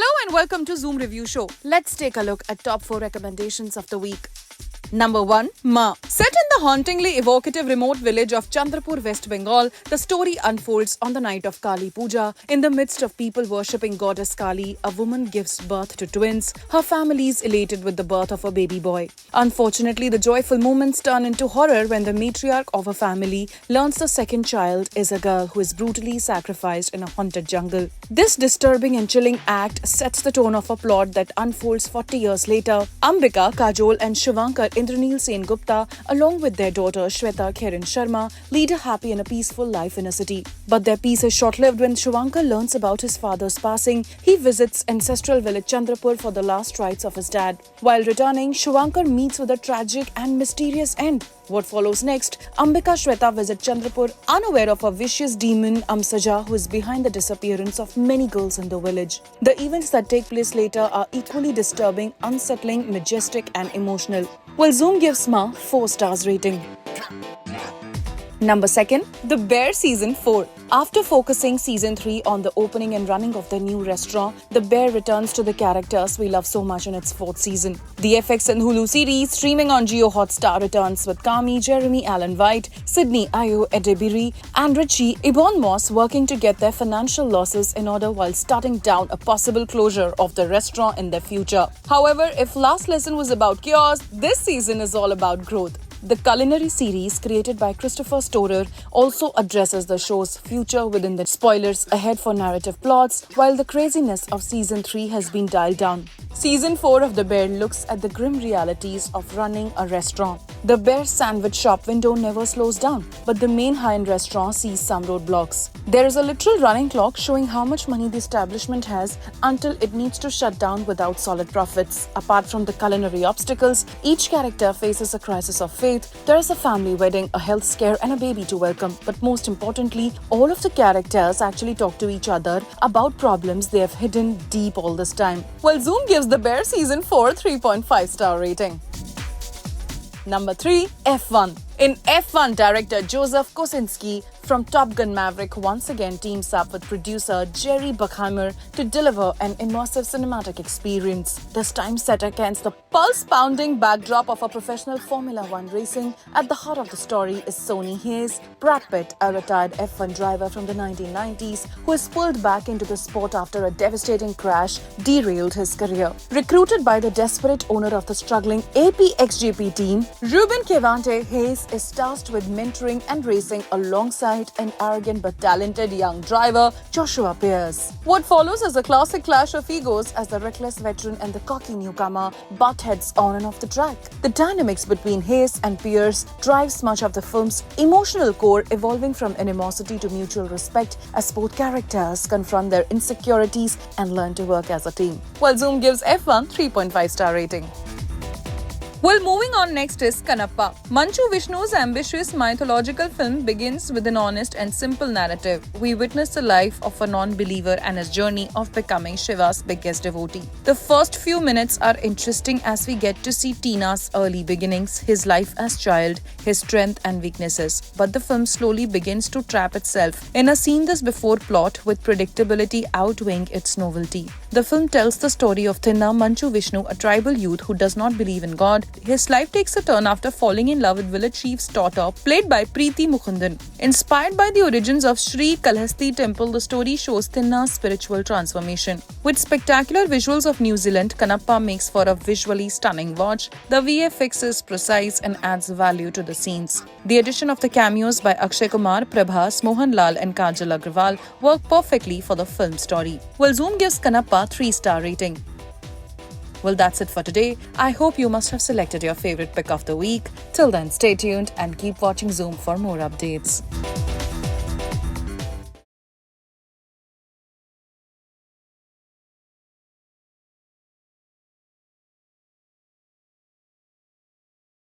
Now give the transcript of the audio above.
Hello and welcome to Zoom Review Show. Let's take a look at top 4 recommendations of the week. Number 1, Ma. Set in the hauntingly evocative remote village of Chandrapur, West Bengal, the story unfolds on the night of Kali Puja. In the midst of people worshipping goddess Kali, a woman gives birth to twins. Her family is elated with the birth of a baby boy. Unfortunately, the joyful moments turn into horror when the matriarch of a family learns the second child is a girl who is brutally sacrificed in a haunted jungle. This disturbing and chilling act sets the tone of a plot that unfolds 40 years later. Ambika, Kajol and Shivankar Indranil Sen Gupta, along with their daughter Shweta Kiran Sharma, lead a happy and a peaceful life in a city. But their peace is short-lived when Shivankar learns about his father's passing. He visits ancestral village Chandrapur for the last rites of his dad. While returning, Shivankar meets with a tragic and mysterious end. What follows next? Ambika Shweta visit Chandrapur unaware of a vicious demon Amsaja who is behind the disappearance of many girls in the village. The events that take place later are equally disturbing, unsettling, majestic and emotional. Well, Zoom gives Ma 4 stars rating. Number 2, The Bear Season 4. After focusing Season 3 on the opening and running of the new restaurant, The Bear returns to the characters we love so much in its 4th season. The FX and Hulu series, streaming on Jio Hotstar, returns with Kami, Jeremy Allen White, Sydney Ayo Edebiri, and Richie Ibon Moss working to get their financial losses in order while starting down a possible closure of the restaurant in the future. However, if last lesson was about chaos, this season is all about growth. The culinary series, created by Christopher Storer, also addresses the show's future within the spoilers ahead for narrative plots, while the craziness of Season 3 has been dialed down. Season 4 of The Bear looks at the grim realities of running a restaurant. The Bear's sandwich shop window never slows down, but the main high-end restaurant sees some roadblocks. There is a literal running clock showing how much money the establishment has until it needs to shut down without solid profits. Apart from the culinary obstacles, each character faces a crisis of faith. There is a family wedding, a health scare and a baby to welcome. But most importantly, all of the characters actually talk to each other about problems they have hidden deep all this time. Well, Zoom gives The Bear Season 4 3.5 star rating. Number 3, F1. In F1, director Joseph Kosinski from Top Gun Maverick once again teams up with producer Jerry Bruckheimer to deliver an immersive cinematic experience. This time set against the pulse-pounding backdrop of a professional Formula One racing. At the heart of the story is Sonny Hayes, Brad Pitt, a retired F1 driver from the 1990s who is pulled back into the sport after a devastating crash derailed his career. Recruited by the desperate owner of the struggling APXGP team, Ruben Cavante, Hayes is tasked with mentoring and racing alongside an arrogant but talented young driver, Joshua Pierce. What follows is a classic clash of egos as the reckless veteran and the cocky newcomer butt heads on and off the track. The dynamics between Hayes and Pierce drives much of the film's emotional core, evolving from animosity to mutual respect as both characters confront their insecurities and learn to work as a team. While Zoom gives F1 3.5 star rating. Well, moving on next is Kanappa. Manchu Vishnu's ambitious mythological film begins with an honest and simple narrative. We witness the life of a non-believer and his journey of becoming Shiva's biggest devotee. The first few minutes are interesting as we get to see Tina's early beginnings, his life as child, his strength and weaknesses. But the film slowly begins to trap itself in a seen-this-before plot with predictability outweighing its novelty. The film tells the story of Tinna Manchu Vishnu, a tribal youth who does not believe in God. His life takes a turn after falling in love with village chief's daughter, played by Preeti Mukundan. Inspired by the origins of Sri Kalahasti temple, the story shows Tinna's spiritual transformation. With spectacular visuals of New Zealand, Kanappa makes for a visually stunning watch. The VFX is precise and adds value to the scenes. The addition of the cameos by Akshay Kumar, Prabhas, Mohan Lal and Kajal Agrawal work perfectly for the film story. Well, Zoom gives Kanappa 3-star rating. Well, that's it for today. I hope you must have selected your favorite pick of the week. Till then, stay tuned and keep watching Zoom for more updates.